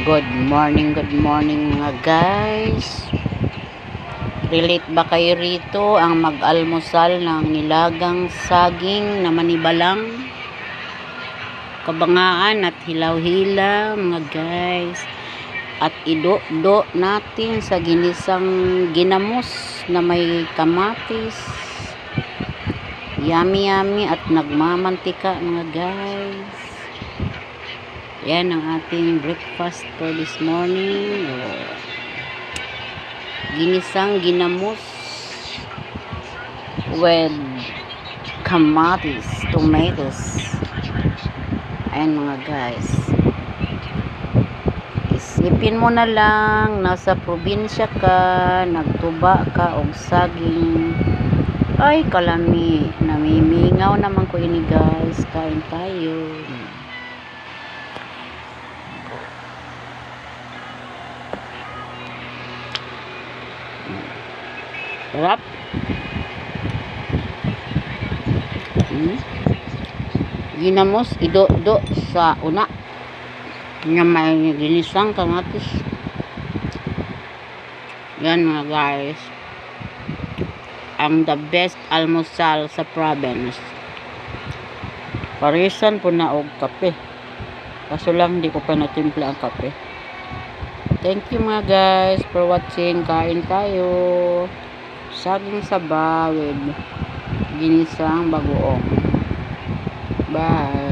Good morning mga guys. Relate ba kayo rito ang mag-almusal ng nilagang saging na manibalang, kabangaan at hilaw-hilaw mga guys? At ido-do natin sa ginisang ginamos na may kamatis. Yummy yummy at nagmamantika mga guys. Yan ang ating breakfast for this morning. Ginisang ginamos with kamatis, tomatoes. Ayan mga guys. Isipin mo na lang, nasa probinsya ka, nagtuba ka og saging. Ay, kalami. Namimingaw naman ko ini guys. Kain tayo. Sarap. Ginamos ido-do sa una nga may ginisang kamatis. Yan mga guys, ang the best almusal sa province. Parisan po na og kape, kaso lang hindi ko pa natimpla ang kape. Thank you mga guys for watching. Kain tayo. Saging saba with ginisang bagoong. Bye.